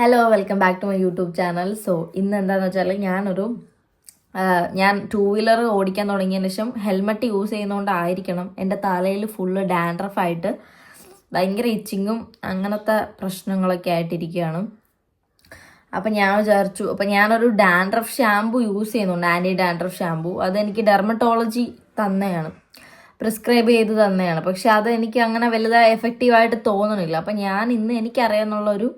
Hello, welcome back to my YouTube channel. So ഇന്ന് എന്താണെന്ന് വെച്ചാൽ ഞാൻ 2 വീലർ ഓടിക്കാൻ തുടങ്ങിയതിന് ശേഷം ഹെൽമെറ്റ് യൂസ് ചെയ്യുന്നതുകൊണ്ടായിരിക്കണം എൻ്റെ തലയിൽ ഫുള്ള് ഡാൻഡ്രഫായിട്ട് ഭയങ്കര ഇച്ചിങ്ങും അങ്ങനത്തെ പ്രശ്നങ്ങളൊക്കെ ആയിട്ടിരിക്കുകയാണ്. അപ്പം ഞാൻ വിചാരിച്ചു, ഞാനൊരു ഡാൻഡ്രഫ് ഷാമ്പു യൂസ് ചെയ്യുന്നുണ്ട്, ആൻറ്റി ഡാൻഡ്രഫ് ഷാമ്പു. അതെനിക്ക് ഡെർമറ്റോളജി തന്നെയാണ്, പ്രിസ്ക്രൈബ് ചെയ്ത് തന്നെയാണ്. പക്ഷെ അത് എനിക്ക് അങ്ങനെ വലുതായി എഫക്റ്റീവായിട്ട് തോന്നണില്ല. അപ്പം ഞാൻ ഇന്ന് എനിക്കറിയാമെന്നുള്ളൊരു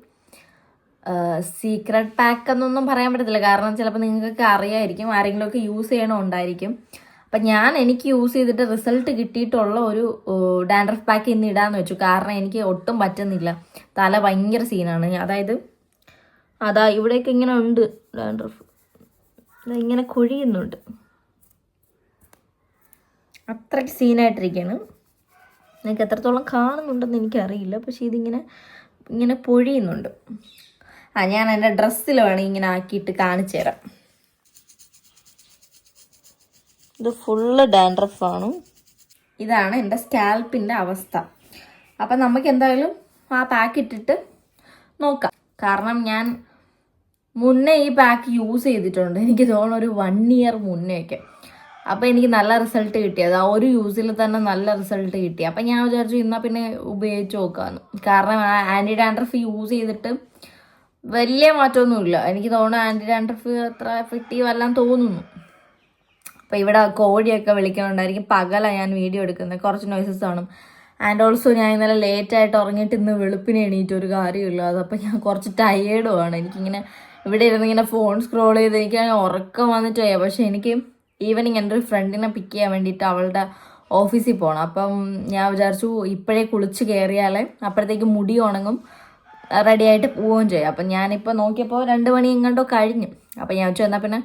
സീക്രട്ട് പാക്ക് എന്നൊന്നും പറയാൻ പറ്റത്തില്ല, കാരണം ചിലപ്പോൾ നിങ്ങൾക്കൊക്കെ അറിയായിരിക്കും, ആരെങ്കിലുമൊക്കെ യൂസ് ചെയ്യണമുണ്ടായിരിക്കും. അപ്പം എനിക്ക് യൂസ് ചെയ്തിട്ട് റിസൾട്ട് കിട്ടിയിട്ടുള്ള ഒരു ഡാൻഡ്രഫ് പാക്ക് ഇന്ന് ഇടാന്ന് വെച്ചു. കാരണം എനിക്ക് ഒട്ടും പറ്റുന്നില്ല, തല ഭയങ്കര സീനാണ്. അതായത് ഇവിടെയൊക്കെ ഇങ്ങനെ ഉണ്ട് ഡാൻഡ്രഫ്, ഇങ്ങനെ കൊഴിയുന്നുണ്ട്, അത്രയ്ക്ക് സീനായിട്ടിരിക്കുകയാണ്. എനിക്ക് എത്രത്തോളം കാണുന്നുണ്ടെന്ന് എനിക്കറിയില്ല, പക്ഷേ ഇങ്ങനെ പൊഴിയുന്നുണ്ട്. ഞാൻ എൻ്റെ ഡ്രസ്സിൽ വേണമെങ്കിൽ ഇങ്ങനെ ആക്കിയിട്ട് കാണിച്ചു തരാം. ഇത് ഫുള്ള് ഡാൻഡ്രഫാണ്. ഇതാണ് എൻ്റെ സ്കാൽപ്പിൻ്റെ അവസ്ഥ. അപ്പം നമുക്ക് എന്തായാലും ആ പാക്ക് ഇട്ടിട്ട് നോക്കാം. കാരണം ഞാൻ മുന്നേ ഈ പാക്ക് യൂസ് ചെയ്തിട്ടുണ്ട്, എനിക്ക് തോന്നുന്നു ഒരു 1 ഇയർ മുന്നേയൊക്കെ. അപ്പോൾ എനിക്ക് നല്ല റിസൾട്ട് കിട്ടിയത്, ആ ഒരു യൂസിൽ തന്നെ നല്ല റിസൾട്ട് കിട്ടി. അപ്പം ഞാൻ വിചാരിച്ചു എന്നാൽ പിന്നെ ഉപയോഗിച്ച് നോക്കാമെന്ന്. കാരണം ആൻറ്റി ഡാൻഡ്രഫ് യൂസ് ചെയ്തിട്ട് വലിയ മാറ്റമൊന്നുമില്ല. എനിക്ക് തോന്നുന്നു ആൻറ്റി ഡാൻഡ്രഫ് അത്ര എഫക്റ്റീവ് അല്ലാന്ന് തോന്നുന്നു. അപ്പോൾ ഇവിടെ കോഴിയൊക്കെ വിളിക്കുന്നുണ്ടായിരിക്കും. പകലാണ് ഞാൻ വീഡിയോ എടുക്കുന്നത്, കുറച്ച് നോയ്സസ് കാണും. ആൻഡ് ഓൾസോ ഞാൻ ഇന്നലെ ലേറ്റായിട്ട് ഉറങ്ങിയിട്ട് ഇന്ന് വെളുപ്പിന് എണീറ്റ് ഒരു കാര്യമില്ല. അതപ്പോൾ ഞാൻ കുറച്ച് ടയേർഡുമാണ്. എനിക്കിങ്ങനെ ഇവിടെ ഇരുന്നിങ്ങനെ ഫോൺ സ്ക്രോൾ ചെയ്ത് എനിക്ക് ഉറക്കം വന്നിട്ട് പോയാൽ. പക്ഷേ എനിക്ക് ഈവനിങ് എൻ്റെ ഒരു ഫ്രണ്ടിനെ പിക്ക് ചെയ്യാൻ വേണ്ടിയിട്ട് അവളുടെ ഓഫീസിൽ പോകണം. അപ്പം ഞാൻ വിചാരിച്ചു ഇപ്പോഴേ കുളിച്ച് കയറിയാലേ അപ്പോഴത്തേക്ക് മുടി ഉണങ്ങും, റെഡി ആയിട്ട് പോവുകയും ചെയ്യാം. അപ്പം ഞാനിപ്പോൾ നോക്കിയപ്പോൾ 2 മണി എങ്ങാണ്ടോ കഴിഞ്ഞു. അപ്പം ഞാൻ വെച്ചു എന്നാൽ പിന്നെ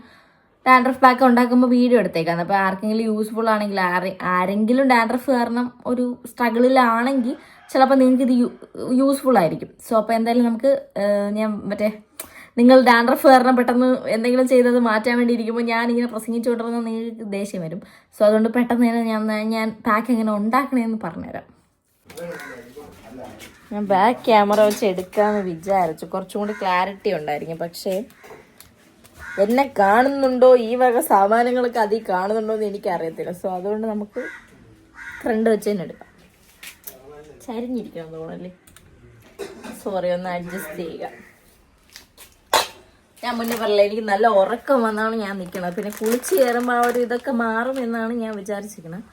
ഡാൻഡ്രഫ് പാക്ക് ഉണ്ടാക്കുമ്പോൾ വീഡിയോ എടുത്തേക്കാം. അപ്പോൾ ആർക്കെങ്കിലും യൂസ്ഫുൾ ആണെങ്കിൽ, ആരെങ്കിലും ഡാൻഡ്രഫ് കാരണം ഒരു സ്ട്രഗിളിലാണെങ്കിൽ ചിലപ്പോൾ നിങ്ങൾക്ക് ഇത് യൂസ്ഫുൾ ആയിരിക്കും. സോ അപ്പോൾ എന്തായാലും നമുക്ക് നിങ്ങൾ ഡാൻഡ്രഫ് കാരണം പെട്ടെന്ന് എന്തെങ്കിലും ചെയ്തത് മാറ്റാൻ വേണ്ടി ഇരിക്കുമ്പോൾ ഞാനിങ്ങനെ പ്രസംഗിച്ചുകൊണ്ടിരുന്ന നിങ്ങൾക്ക് ദേഷ്യം വരും. സോ അതുകൊണ്ട് പെട്ടെന്ന് തന്നെ ഞാൻ പാക്ക് എങ്ങനെ ഉണ്ടാക്കണമെന്ന് പറഞ്ഞുതരാം. ഞാൻ ബാക്ക് ക്യാമറ വെച്ച് എടുക്കാമെന്ന് വിചാരിച്ചു, കുറച്ചും കൂടി ക്ലാരിറ്റി ഉണ്ടായിരിക്കും. പക്ഷേ എന്നെ കാണുന്നുണ്ടോ, ഈ വക സാമാനങ്ങളൊക്കെ അതിൽ കാണുന്നുണ്ടോ എന്ന് എനിക്കറിയത്തില്ല. സോ അതുകൊണ്ട് നമുക്ക് ഫ്രണ്ട് വെച്ച് തന്നെ എടുക്കാം. ചരിഞ്ഞിരിക്കണം തോന്നല്ലേ, സോറി, ഒന്ന് അഡ്ജസ്റ്റ് ചെയ്യുക. ഞാൻ മുന്നേ പറയില്ല, എനിക്ക് നല്ല ഉറക്കം വന്നാണ് ഞാൻ നിൽക്കുന്നത്. പിന്നെ കുളിച്ച് കയറുമ്പോൾ ആ ഒരു ഇതൊക്കെ മാറും എന്നാണ് ഞാൻ വിചാരിച്ചിരിക്കുന്നത്.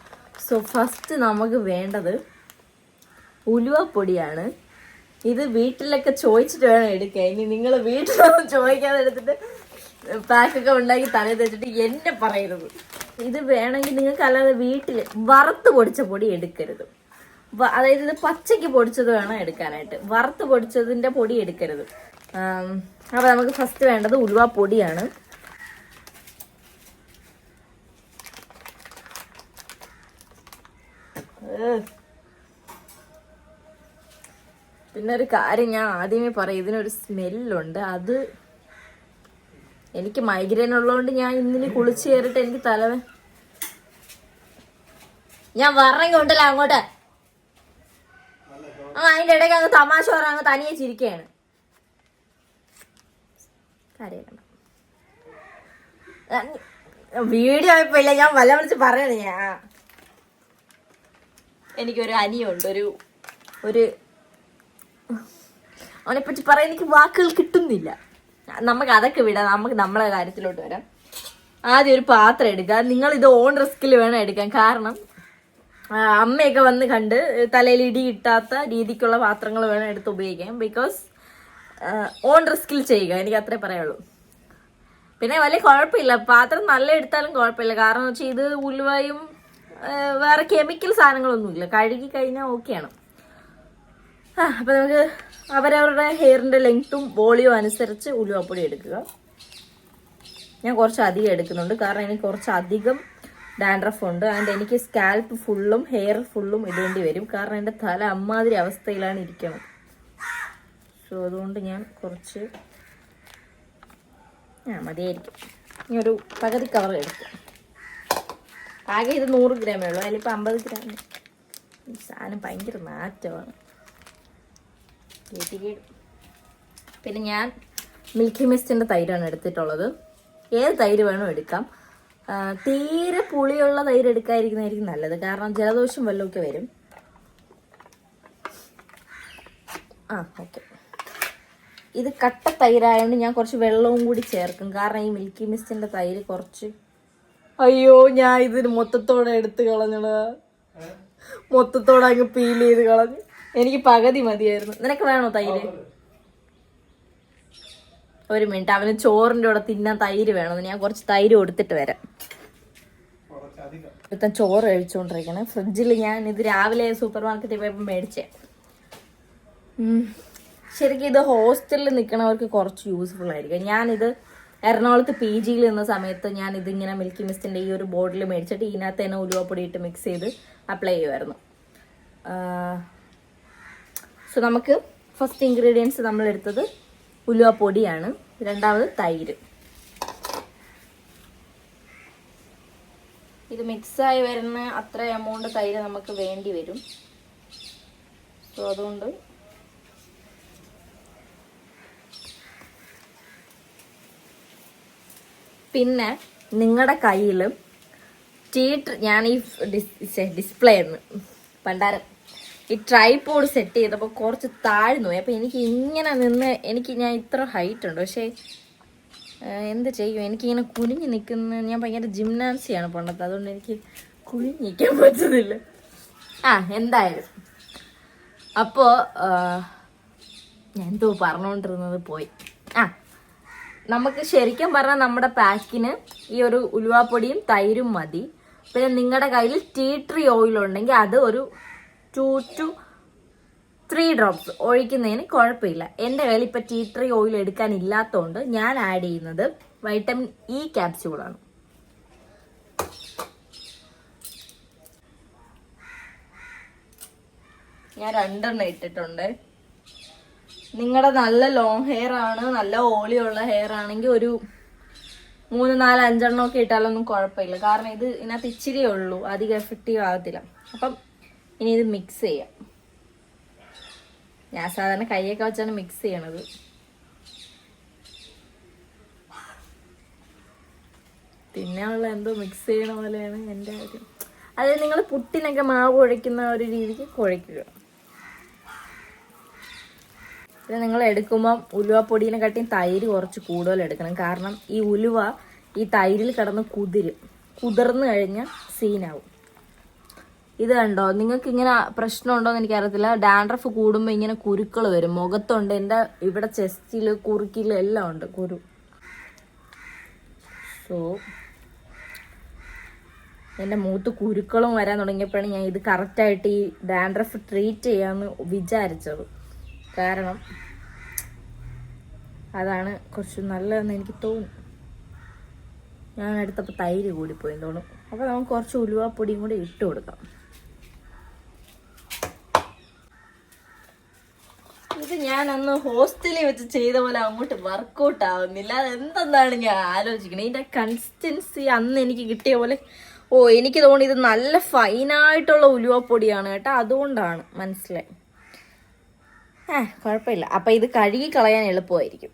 സോ ഫസ്റ്റ് നമുക്ക് വേണ്ടത് ഉലുവപ്പൊടിയാണ്. ഇത് വീട്ടിലൊക്കെ ചോദിച്ചിട്ട് വേണം എടുക്കാൻ. ഇനി നിങ്ങൾ വീട്ടിലൊന്നും ചോദിക്കാതെ എടുത്തിട്ട് പാക്കൊക്കെ ഉണ്ടാക്കി തലേ തേച്ചിട്ട് എന്നെ പറയരുത്. ഇത് വേണമെങ്കിൽ നിങ്ങൾക്ക് അല്ലാതെ വീട്ടിൽ വറുത്ത് പൊടിച്ച പൊടി എടുക്കരുത്. അതായത് ഇത് പച്ചയ്ക്ക് പൊടിച്ചത് വേണം എടുക്കാനായിട്ട്, വറുത്ത് പൊടിച്ചതിൻ്റെ പൊടി എടുക്കരുത്. അപ്പോൾ നമുക്ക് ഫസ്റ്റ് വേണ്ടത് ഉലുവപ്പൊടിയാണ്. പിന്നെ ഒരു കാര്യം ഞാൻ ആദ്യമേ പറയും, ഇതിനൊരു സ്മെല്ലുണ്ട്. അത് എനിക്ക് മൈഗ്രെയിൻ ഉള്ളതുകൊണ്ട് ഞാൻ ഇന്നിന് കുളിച്ച് കയറിയിട്ട് എനിക്ക് തലവേ ഞാൻ വറങ്ങോട്ടല്ല അങ്ങോട്ട് അതിൻ്റെ ഇടയ്ക്ക് അങ്ങ് തമാശ പറയാൻ അങ്ങ് തനിയെ ചിരിക്കുകയാണ്. വീഡിയോ ആയപ്പോ ഇല്ല, ഞാൻ വല്ല വിളിച്ച് പറയണേ. എനിക്കൊരു അനിയുണ്ട്, ഒരു അവനെപ്പറ്റി പറയാൻ എനിക്ക് വാക്കുകൾ കിട്ടുന്നില്ല. നമുക്ക് അതൊക്കെ വിടാം, നമുക്ക് നമ്മളെ കാര്യത്തിലോട്ട് വരാം. ആദ്യം ഒരു പാത്രം എടുക്കുക. നിങ്ങൾ ഇത് ഓൺ റിസ്കിൽ വേണം എടുക്കാൻ. കാരണം അമ്മയൊക്കെ വന്ന് കണ്ട് തലയിൽ ഇടി കിട്ടാത്ത രീതിക്കുള്ള പാത്രങ്ങൾ വേണം എടുത്ത് ഉപയോഗിക്കാൻ. ബിക്കോസ് ഓൺ റിസ്കിൽ ചെയ്യുക, എനിക്ക് അത്രേ പറയുള്ളൂ. പിന്നെ വലിയ കുഴപ്പമില്ല, പാത്രം നല്ല എടുത്താലും കുഴപ്പമില്ല. കാരണം എന്ന് വെച്ചാൽ ഇത് ഉലുവയും വേറെ കെമിക്കൽ സാധനങ്ങളൊന്നുമില്ല, കഴുകി കഴിഞ്ഞാൽ ഓക്കെയാണ്. അപ്പം നമുക്ക് അവരവരുടെ ഹെയറിൻ്റെ ലെങ്ത്തും വോളിയും അനുസരിച്ച് ഉലുവപ്പൊടി എടുക്കുക. ഞാൻ കുറച്ച് അധികം എടുക്കുന്നുണ്ട്, കാരണം എനിക്ക് കുറച്ച് അധികം ഡാൻഡ്രഫ് ഉണ്ട്. ആൻഡ് എനിക്ക് സ്കാൽപ്പ് ഫുള്ളും ഹെയർ ഫുള്ളും ഇടേണ്ടി വരും, കാരണം എൻ്റെ തല അമ്മാതിരി അവസ്ഥയിലാണ് ഇരിക്കുന്നത്. സോ അതുകൊണ്ട് ഞാൻ കുറച്ച് മതിയായിരിക്കും. ഇനി ഒരു പകുതി കവർ എടുക്കും. ആകെ ഇത് 100 ഗ്രാമേ ഉള്ളൂ, അതിലിപ്പോൾ 50 ഗ്രാം. ഈ സാധനം ഭയങ്കര നാറ്റമാണ്. പിന്നെ ഞാൻ മിൽക്കി മിസ്റ്റിൻ്റെ തൈരാണ് എടുത്തിട്ടുള്ളത്. ഏത് തൈര് വേണോ എടുക്കാം. തീരെ പുളിയുള്ള തൈര് എടുക്കാതിരിക്കുന്നതായിരിക്കും നല്ലത്, കാരണം ജലദോഷം വല്ലതൊക്കെ വരും. ഓക്കെ. ഇത് കട്ട തൈരായതുകൊണ്ട് ഞാൻ കുറച്ച് വെള്ളവും കൂടി ചേർക്കും, കാരണം ഈ മിൽക്കി മിസ്റ്റിൻ്റെ തൈര് കുറച്ച്. അയ്യോ, ഞാൻ ഇതിന് മൊത്തത്തോടെ എടുത്ത് കളഞ്ഞടാ. മൊത്തത്തോടെ അങ്ങ് പീൽ ചെയ്ത് കളഞ്ഞു. എനിക്ക് പകുതി മതിയായിരുന്നു. നിനക്ക് വേണോ തൈര്? ഒരു മിനിറ്റ്, അവന് ചോറിൻ്റെ കൂടെ തിന്നാൻ തൈര് വേണമെന്ന്. ഞാൻ കുറച്ച് തൈര് കൊടുത്തിട്ട് വരാം. ഇപ്പം ചോറ് കഴിച്ചുകൊണ്ടിരിക്കണേ. ഫ്രിഡ്ജിൽ ഞാൻ ഇത് രാവിലെ സൂപ്പർ മാർക്കറ്റിൽ പോയപ്പോൾ മേടിച്ചേ. ശരിക്കും ഇത് ഹോസ്റ്റലിൽ നിൽക്കണവർക്ക് കുറച്ച് യൂസ്ഫുൾ ആയിരിക്കും. ഞാനിത് എറണാകുളത്ത് PG നിന്ന സമയത്ത് ഞാൻ ഇതിങ്ങനെ മിൽക്കി മിസ്റ്റിൻ്റെ ഈ ഒരു ബോട്ടിൽ മേടിച്ചിട്ട് ഇതിനകത്ത് തന്നെ ഉലുവപ്പൊടി ഇട്ട് മിക്സ് ചെയ്ത് അപ്ലൈ ചെയ്യുമായിരുന്നു. സോ നമുക്ക് ഫസ്റ്റ് ഇൻഗ്രീഡിയൻസ് നമ്മൾ എടുത്തത് ഉലുവപ്പൊടിയാണ്. രണ്ടാമത് തൈര്. ഇത് മിക്സായി വരുന്ന അത്ര എമൗണ്ട് തൈര് നമുക്ക് വേണ്ടി വരും. സോ അതുകൊണ്ട് പിന്നെ നിങ്ങളുടെ കയ്യിൽ ഞാൻ ഈ ഡിസ്പ്ലേ പണ്ടാരം ഈ ട്രൈപോഡ് സെറ്റ് ചെയ്തപ്പോൾ കുറച്ച് താഴ്ന്നു പോയി. അപ്പോൾ എനിക്ക് ഇങ്ങനെ നിന്ന് ഞാൻ ഇത്ര ഹൈറ്റ് ഉണ്ട്, പക്ഷേ എന്ത് ചെയ്യും, എനിക്കിങ്ങനെ കുനിഞ്ഞ് നിൽക്കുന്ന, ഞാൻ ഭയങ്കര ജിംനാസിയാണ് പണ്ടത്തെ, അതുകൊണ്ട് എനിക്ക് കുനിഞ്ഞ് നിൽക്കാൻ പറ്റുന്നില്ല. എന്തായാലും അപ്പോൾ ഞാൻ എന്തോ പറഞ്ഞുകൊണ്ടിരുന്നത് പോയി. നമുക്ക് ശരിക്കും പറഞ്ഞാൽ നമ്മുടെ പാക്കിന് ഈ ഒരു ഉലുവാപ്പൊടിയും തൈരും മതി. പിന്നെ നിങ്ങളുടെ കയ്യിൽ ടീ ട്രീ ഓയിൽ ഉണ്ടെങ്കിൽ അത് ഒരു 2 to 3 drops ഒഴിക്കുന്നതിന് കുഴപ്പമില്ല. എൻ്റെ കയ്യിൽ ഇപ്പം ടീ ട്രീ ഓയിൽ എടുക്കാനില്ലാത്തതുകൊണ്ട് ഞാൻ ആഡ് ചെയ്യുന്നത് വൈറ്റമിൻ E ക്യാപ്സ്യൂളാണ്. ഞാൻ 2 എണ്ണം ഇട്ടിട്ടുണ്ട്. നിങ്ങളുടെ നല്ല ലോങ് ഹെയർ ആണ്, നല്ല ഓളിയുള്ള ഹെയർ ആണെങ്കിൽ ഒരു 3, 4, 5 എണ്ണമൊക്കെ ഇട്ടാലൊന്നും കുഴപ്പമില്ല, കാരണം ഇത് ഇതിനകത്ത് ഇച്ചിരിയേ ഉള്ളൂ, അധികം എഫക്റ്റീവ് ആകത്തില്ല. അപ്പം ഇനി ഇത് മിക്സ് ചെയ്യാം. ഞാൻ സാധാരണ കൈയൊക്കെ വെച്ചാണ് മിക്സ് ചെയ്യണത്. പിന്നെയുള്ള എന്തോ മിക്സ് ചെയ്യണ പോലെയാണ് എൻ്റെ കാര്യം. അതായത് നിങ്ങൾ പുട്ടിനൊക്കെ മാവ് കുഴയ്ക്കുന്ന ഒരു രീതിക്ക് കുഴയ്ക്കുക. പിന്നെ നിങ്ങൾ എടുക്കുമ്പം ഉലുവപ്പൊടിനെക്കാട്ടിയും തൈര് കുറച്ച് കൂടുതൽ എടുക്കണം, കാരണം ഈ ഉലുവ ഈ തൈരിൽ കിടന്ന് കുതിർന്ന് കഴിഞ്ഞാൽ സീനാവും. ഇത് കണ്ടോ, നിങ്ങൾക്ക് ഇങ്ങനെ പ്രശ്നമുണ്ടോ എന്ന് എനിക്കറിയത്തില്ല. ഡാൻഡ്രഫ് കൂടുമ്പോൾ ഇങ്ങനെ കുരുക്കൾ വരും മുഖത്തുണ്ട്. എൻ്റെ ഇവിടെ ചെസ്റ്റിൽ കുറുക്കിൽ എല്ലാം ഉണ്ട് കുരു. സോ എൻ്റെ മൂത്ത് കുരുക്കളും വരാൻ തുടങ്ങിയപ്പോഴാണ് ഞാൻ ഇത് കറക്റ്റായിട്ട് ഈ ഡാൻഡ്രഫ് ട്രീറ്റ് ചെയ്യാമെന്ന് വിചാരിച്ചത്. കാരണം അതാണ് കുറച്ച് നല്ലതെന്ന് എനിക്ക് തോന്നി. ഞാൻ എടുത്തപ്പോൾ തൈര് കൂടിപ്പോയി തോന്നും. അപ്പോൾ നമുക്ക് കുറച്ച് ഉലുവാപ്പൊടിയും കൂടി ഇട്ട് കൊടുക്കാം. ഇത് ഞാൻ അന്ന് ഹോസ്റ്റലിൽ വെച്ച് ചെയ്ത പോലെ അങ്ങോട്ട് വർക്കൗട്ട് ആവുന്നില്ല. അതെന്തെന്നാണ് ഞാൻ ആലോചിക്കുന്നത്. ഇതിൻ്റെ കൺസിസ്റ്റൻസി അന്ന് എനിക്ക് കിട്ടിയ പോലെ എനിക്ക് തോന്നി ഇത് നല്ല ഫൈനായിട്ടുള്ള ഉലുവാപ്പൊടിയാണ് കേട്ടോ, അതുകൊണ്ടാണ്. മനസ്സിലായി. കുഴപ്പമില്ല. അപ്പം ഇത് കഴുകി കളയാൻ എളുപ്പമായിരിക്കും.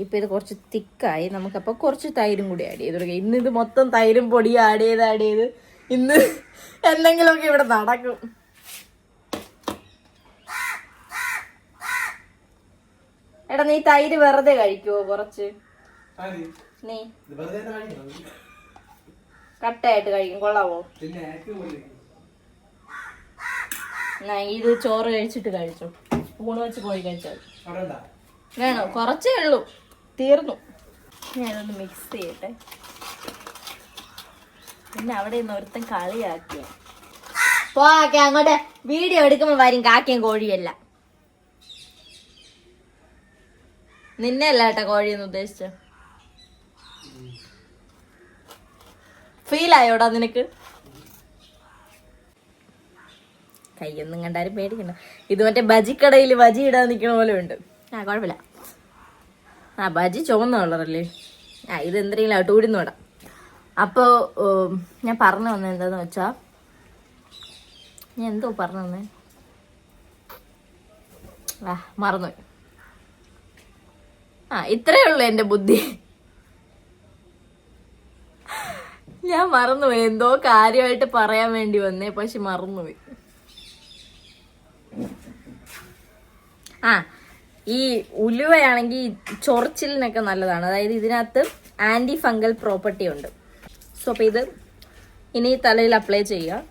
ഇപ്പം ഇത് കുറച്ച് തിക്കായി. നമുക്കപ്പോൾ കുറച്ച് തൈരും കൂടി ആഡ് ചെയ്ത് കൊടുക്കാം. ഇന്ന് ഇത് മൊത്തം തൈരും പൊടിയും ആഡ് ചെയ്ത് ഇന്ന് എന്തെങ്കിലുമൊക്കെ ഇവിടെ നടക്കും. എടാ, നീ തൈര് വെറുതെ കഴിക്കുവോ? കുറച്ച് നീ കട്ടയായിട്ട് കഴിക്കും, കൊള്ളാവോ? ഇത് ചോറ് കഴിച്ചിട്ട് കഴിച്ചോ, സ്പൂണ് വെച്ച് പോയി കഴിച്ചാൽ വേണോ? കുറച്ചേ ഉള്ളൂ, തീർന്നു. ഞാനൊന്ന് മിക്സ് ചെയ്യട്ടെ. പിന്നെ അവിടെ നിന്ന് ഒരുത്തൻ കളിയാക്കിയ പോക്കെ അങ്ങോട്ട് വീഡിയോ എടുക്കുമ്പോ വരും കാക്കയും കോഴിയല്ല. നിന്നെ അല്ല കേട്ടോ കോഴിയെന്ന് ഉദ്ദേശിച്ച. ഫീലായോടാ നിനക്ക്? കയ്യൊന്നും കണ്ടാലും പേടിക്കണ്ട. ഇത് മറ്റേ ബജിക്കടയിൽ ബജി ഇടാൻ നിൽക്കണ പോലെ ഉണ്ട്. കുഴപ്പമില്ല. ബജി ചുവന്ന കളറല്ലേ. ഇത് എന്തെങ്കിലും അട്ടൂടിന്ന് വിടാം. അപ്പോൾ ഞാൻ പറഞ്ഞു വന്നത് എന്താന്ന് വെച്ചാ, ഞാൻ എന്തോ പറഞ്ഞു വന്നേ, മറന്നുപോയി. ഇത്രയേ ഉള്ളൂ എൻ്റെ ബുദ്ധി. ഞാൻ മറന്നുപോയി, എന്തോ കാര്യമായിട്ട് പറയാൻ വേണ്ടി വന്നേ, പക്ഷെ മറന്നുപോയി. ഈ ഉലുവയാണെങ്കിൽ ചൊറിച്ചിലിനൊക്കെ നല്ലതാണ്. അതായത് ഇതിനകത്ത് ആന്റി ഫംഗൽ പ്രോപ്പർട്ടി ഉണ്ട്. സോ അപ്പൊ ഇത് ഇനി തലയിൽ അപ്ലൈ ചെയ്യുക.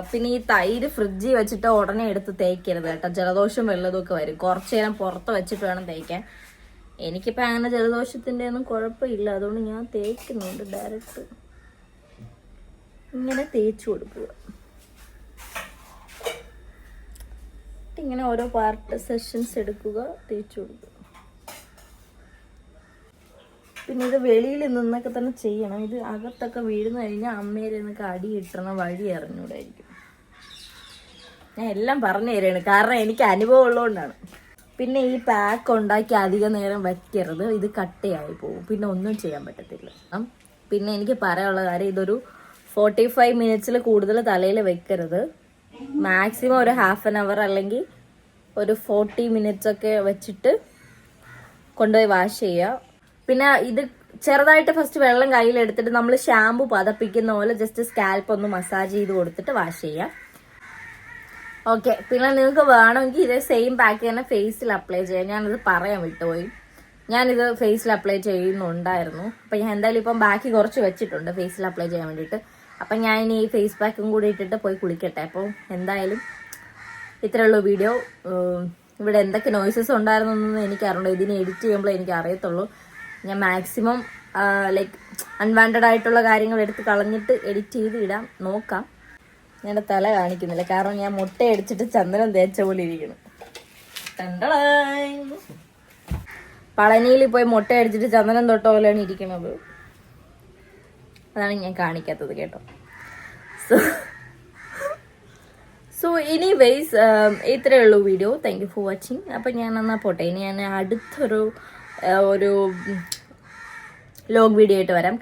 പിന്നെ ഈ തൈര് ഫ്രിഡ്ജിൽ വെച്ചിട്ട് ഉടനെ എടുത്ത് തേക്കരുത് കേട്ടോ. ജലദോഷം വെള്ളതൊക്കെ വരും. കുറച്ചു നേരം പുറത്ത് വെച്ചിട്ട് വേണം തേക്കാൻ. എനിക്കിപ്പോൾ അങ്ങനെ ജലദോഷത്തിൻ്റെ ഒന്നും കുഴപ്പമില്ല, അതുകൊണ്ട് ഞാൻ തേക്കുന്നുണ്ട്. ഡയറക്റ്റ് ഇങ്ങനെ തേച്ചു കൊടുക്കുക. ഇങ്ങനെ ഓരോ പാർട്ട് സെഷൻസ് എടുക്കുക, തേച്ചു കൊടുക്കുക. പിന്നെ ഇത് വെളിയിൽ നിന്നൊക്കെ തന്നെ ചെയ്യണം. ഇത് അകത്തൊക്കെ വീഴുന്നു കഴിഞ്ഞാൽ അമ്മയിൽ നിന്നൊക്കെ അടി കിട്ടണ വഴി അറിഞ്ഞൂടായിരിക്കും. ഞാൻ എല്ലാം പറഞ്ഞു തരാണ്, കാരണം എനിക്ക് അനുഭവം ഉള്ളതുകൊണ്ടാണ്. പിന്നെ ഈ പാക്ക് ഉണ്ടാക്കി അധികം നേരം വയ്ക്കരുത്, ഇത് കട്ടയായി പോകും, പിന്നെ ഒന്നും ചെയ്യാൻ പറ്റത്തില്ല. പിന്നെ എനിക്ക് പറയാനുള്ള കാര്യം, ഇതൊരു 45 മിനിറ്റ്സിൽ കൂടുതൽ തലയിൽ വെക്കരുത്. മാക്സിമം ഒരു ഹാഫ് ആൻ അവർ അല്ലെങ്കിൽ ഒരു 40 മിനിറ്റ്സ് ഒക്കെ വെച്ചിട്ട് കൊണ്ടുപോയി വാഷ് ചെയ്യുക. പിന്നെ ഇത് ചെറുതായിട്ട് ഫസ്റ്റ് വെള്ളം കയ്യിലെടുത്തിട്ട് നമ്മൾ ഷാമ്പു പതപ്പിക്കുന്ന പോലെ ജസ്റ്റ് സ്കാൽപ്പ് ഒന്ന് മസാജ് ചെയ്ത് കൊടുത്തിട്ട് വാഷ് ചെയ്യാം. ഓക്കെ, പിന്നെ നിങ്ങൾക്ക് വേണമെങ്കിൽ ഇത് സെയിം പാക്ക് തന്നെ ഫേസിൽ അപ്ലൈ ചെയ്യാം. ഞാനിത് പറയാൻ വിട്ടുപോയി, ഞാനിത് ഫേസിൽ അപ്ലൈ ചെയ്യുന്നുണ്ടായിരുന്നു. അപ്പം ഞാൻ എന്തായാലും ഇപ്പം ബാക്കി കുറച്ച് വെച്ചിട്ടുണ്ട് ഫേസിൽ അപ്ലൈ ചെയ്യാൻ വേണ്ടിയിട്ട്. അപ്പം ഞാൻ ഇനി ഈ ഫേസ് പാക്കും കൂടി ഇട്ടിട്ട് പോയി കുളിക്കട്ടെ. അപ്പോൾ എന്തായാലും ഇത്രയുള്ള വീഡിയോ. ഇവിടെ എന്തൊക്കെ നോയ്സസ് ഉണ്ടായിരുന്നൊന്നും എനിക്കറിയണ്ട, ഇതിനെ എഡിറ്റ് ചെയ്യുമ്പോൾ എനിക്ക് അറിയത്തുള്ളൂ. ഞാൻ മാക്സിമം ലൈക്ക് അൺവാണ്ടഡ് ആയിട്ടുള്ള കാര്യങ്ങൾ എടുത്ത് കളഞ്ഞിട്ട് എഡിറ്റ് ചെയ്ത് ഇടാം, നോക്കാം. ഞാൻ തല കാണിക്കുന്നില്ല, കാരണം ഞാൻ മുട്ട അടിച്ചിട്ട് ചന്ദനം തേച്ച പോലെ ഇരിക്കണം. പളനിയിൽ പോയി മുട്ട അടിച്ചിട്ട് ചന്ദനം തൊട്ട പോലെയാണ് ഇരിക്കുന്നത്. അതാണ് ഞാൻ കാണിക്കാത്തത് കേട്ടോ. സോ എനിവേയ്സ് ഇത്രയേ ഉള്ളൂ video. Thank you for watching. അപ്പം ഞാൻ എന്നാൽ പോട്ടെ, ഇനി ഞാൻ അടുത്തൊരു ലോഗ് വീഡിയോ ആയിട്ട് വരാം.